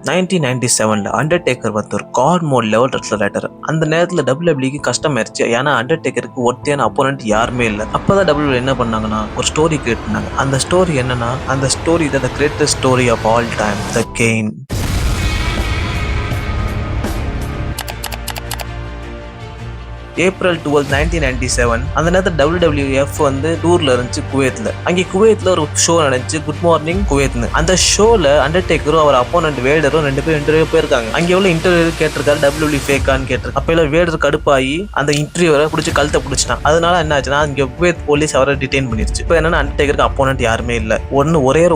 1997ல Undertaker வந்து ஒரு God mode level wrestler ஆயிட்டாரு. அந்த நேரத்துல WWE கஷ்டம் ஆயிடுச்சு. ஏன்னா அண்டர்டேக்கருக்கு ஒருத்தையான அப்போனன்ட் யாருமே இல்லை. அப்பதான் WWE என்ன பண்ணாங்கன்னா ஒரு ஸ்டோரி கிரியேட் பண்ணாங்க. அந்த ஸ்டோரி என்னன்னா, அந்த story the greatest story of all time, the gain. April 12, 1997 அந்த நேரத்தில் WWF வந்து டூர்ல இருந்துச்சு குவைத்ல. அங்கே குவைத்ல ஒரு ஷோ நடந்துச்சு, குட் மார்னிங் குவைத்னு. அந்த ஷோல அண்டர்டேக்கரும் அவர் அப்போனன்ட் வேடரும் 2 பேரும் இன்டர்வியூ போயிருக்காங்க. அங்கே உள்ள இன்டர்வியூ கேட்டிருக்காரு, WWE ஃபேக்கான்னு கேட்டிருக்காரு. அப்ப எல்லாம் வேடர் கடுப்பாகி அந்த இன்டர்வியூரை பிடிச்சி கழுத்தை பிடிச்சிட்டான். அதனால என்ன ஆச்சுன்னா அங்கே குவைத் போலீஸ் அவரை டிடெயின் பண்ணிருச்சு. இப்போ என்னன்னா அண்டர்டேக்கருக்கு அப்போனன்ட் யாருமே இல்லை.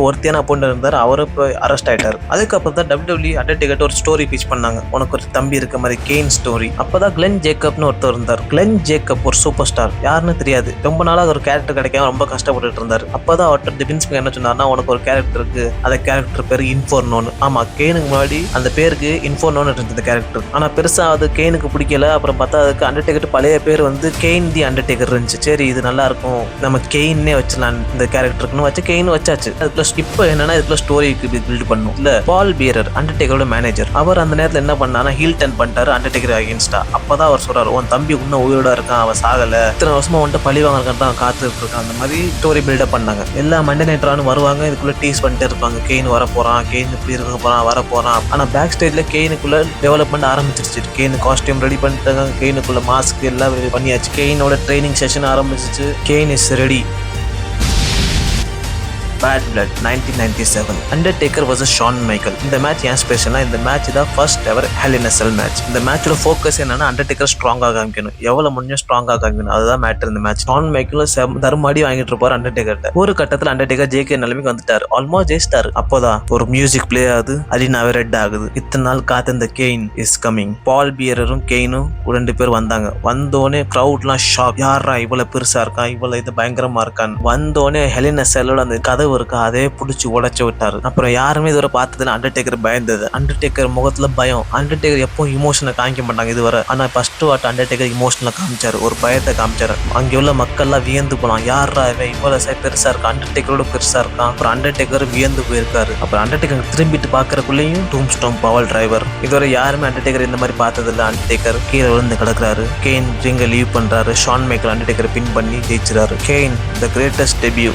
ஒருத்தையான அப்போனன்ட் இருந்தார், அவரை இப்போ அரெஸ்ட் ஆயிட்டாரு. அதுக்கப்புறம் தான் WWE அண்டர்டேக்கர் ஒரு ஸ்டோரி பீச் பண்ணாங்க, உனக்கு ஒரு தம்பி இருக்க மாதிரி கெயின் ஸ்டோரி. அப்பதான் கிளென் ஜேக்கப்னு ஒருத்தர் இருந்தார். கிளென் ஜேக்கப் ஒரு சூப்பர் ஸ்டார், யாருன்னு தெரியாது. ரொம்ப நாளா ஒரு கேரக்டர் கிடைக்காம ரொம்ப கஷ்டப்பட்டு இருந்தாரு. அப்பதான் அவர்கிட்ட வின்ஸ் என்ன சொன்னார்னா, உனக்கு ஒரு கேரக்டர் இருக்கு, அந்த கேரக்டர் பேரு இன்ஃபோர்னோன்னு. ஆமா, கேனுக்கு முன்னாடி அந்த பேருக்கு இன்ஃபோர்னோன்னு இருந்தது கேரக்டர். ஆனா பெருசா அது கேனுக்கு பிடிக்கல. அப்புறம் பார்த்தா அதுக்கு அண்டர்டேக்கர் பழைய பேர் வந்து கெயின் தி அண்டர்டேக்கர் இருந்துச்சு. சரி இது நல்லா இருக்கும், நம்ம கெயின்னே வச்சலாம் இந்த கேரக்டருக்குன்னு வச்சு கெயின் வச்சாச்சு. அதுக்குள்ள இப்போ என்னன்னா இதுக்குள்ள ஸ்டோரிக்கு பில்ட் பண்ணும். இல்ல பால் பியரர் அண்டர்டேக்கரோட மேனேஜர், அவர் அந்த நேரத்தில் என்ன பண்ணானா ஹீல் டர்ன் பண்ணிட்டாரு அண்டர்டேக்கர் அகேன்ஸ்டா. அப்பதான் அவர் சொல்றாரு, உன் தம்பி இன்னும் உயிரோட இருக்கான், அவன் சாகல, இத்தனை வருஷமா வந்துட்டு பழி வாங்கறதுக்கு தான் காத்துட்டு இருக்கான். அந்த மாதிரி ஸ்டோரி பில்டப் பண்ணாங்க. எல்லா மண்டே நைட்ரானு வருவாங்க, இதுக்குள்ள டீஸ் பண்ணிட்டு இருப்பாங்க, கெயின் வர போறான், கெயின் இப்படி இருக்க போறான், வர போறான். ஆனா பேக் ஸ்டேஜ்ல கெயினுக்குள்ள டெவலப்மெண்ட் ஆரம்பிச்சிருச்சு. கெயின் காஸ்டியூம் ரெடி பண்ணிட்டாங்க, கெயினுக்குள்ள மாஸ்க் எல்லாம் பண்ணியாச்சு, கெயினோட ட்ரைனிங் செஷன் ஆரம்பிச்சிச்சு. Gain is ready. Bad Blood 1997 Undertaker vs Shawn Michaels. இந்த மேட்ச் ஏன் ஸ்பெஷல்னா, இந்த மேட்ச் தான் first ever Hell in a Cell match. இந்த மேட்சோட ஃபோக்கஸ் என்னன்னா அண்டர்டேக்கர் ஸ்ட்ராங்கா காமிக்கணும், எவ்வளவு முடிஞ்சோ ஸ்ட்ராங்கா காமிக்கணும், அதுதான் மேட்டர். இந்த மேட்ச் ஷான் மைக்கேலும் தர்மாடி வாங்கிட்டு இருப்பாரு அண்டர்டேக்கர்ட்ட. ஒரு கட்டத்தில் அண்டர்டேக்கர் ஜேகே நிலைமைக்கு வந்துட்டாரு, ஆல்மோஸ்ட் ஜெயிச்சிட்டாரு. அப்போதான் ஒரு மியூசிக் பிளே ஆகுது, அரினாவே ரெட் ஆகுது. இத்தனை நாள் காத்து இந்த கெயின் இஸ் கமிங். பால் பியரரும் கெயினும் 2 பேர் வந்தாங்க. வந்தோடனே கிரௌட்லாம் ஷாக், யாரா இவ்வளவு பெருசா இருக்கான், இவ்வளவு இது பயங்கரமா இருக்கான்னு. வந்தோடனே Hell in a Cellோட அந்த கதவு இருக்கு, அதே புடிச்சு உடைச்சு விட்டாரு. அப்புறம் யாருமே இதுவரை பார்த்ததுல அண்டர்டேக்கர் பயந்தது. அண்டர்டேக்கர் முகத்துல பயம். அண்டர்டேக்கர் எப்போ இமோஷனை காமிக்க மாட்டாங்க இதுவரை. ஆனா ஃபர்ஸ்ட் வாட் அண்டர்டேக்கர் இமோஷனல காமிச்சாரு, ஒரு பயத்தை காமிச்சாரு. அங்கே உள்ள மக்கள் எல்லாம் வியந்து போலாம், யாரா இவ்வளவு பெருசா இருக்கு, அண்டர்டேக்கரோட பெருசா இருக்கான். அப்புறம் அண்டர்டேக்கர் வியந்து போயிருக்காரு. அப்புறம் அண்டர்டேக்கர் திரும்பிட்டு பாக்குறக்குள்ளேயும் டூம் ஸ்டோம் பவர் டிரைவர். இதுவரை யாருமே அண்டர்டேக்கர் இந்த மாதிரி பார்த்தது இல்ல. அண்டர்டேக்கர் கீழே விழுந்து கிடக்குறாரு. கெயின் ரிங்க லீவ் பண்றாரு. ஷான் மைக்கேல் அண்டர்டேக்கர் பின் பண்ணி ஜெயிச்சிராரு. Kane the greatest debut.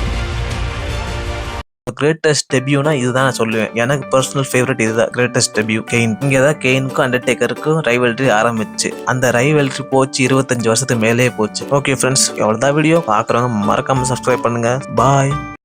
Greatest டெபியூனா இதுதான் நான் சொல்லுவேன். எனக்கு பர்சனல் ஃபேவரட் இதுதான், கிரேட்டஸ்ட் டெபியூ கெயின். இங்கே தான் கெயினுக்கும் அண்டர்டேக்கருக்கும் ரைவல்ரி ஆரம்பிச்சு. அந்த ரைவல்ரி போச்சு 25 வருஷத்துக்கு மேலே போச்சு. ஓகே ஃப்ரெண்ட்ஸ், எவ்வளோதான் வீடியோ பார்க்குறவங்க மறக்காம சப்ஸ்கிரைப் பண்ணுங்க. பாய்.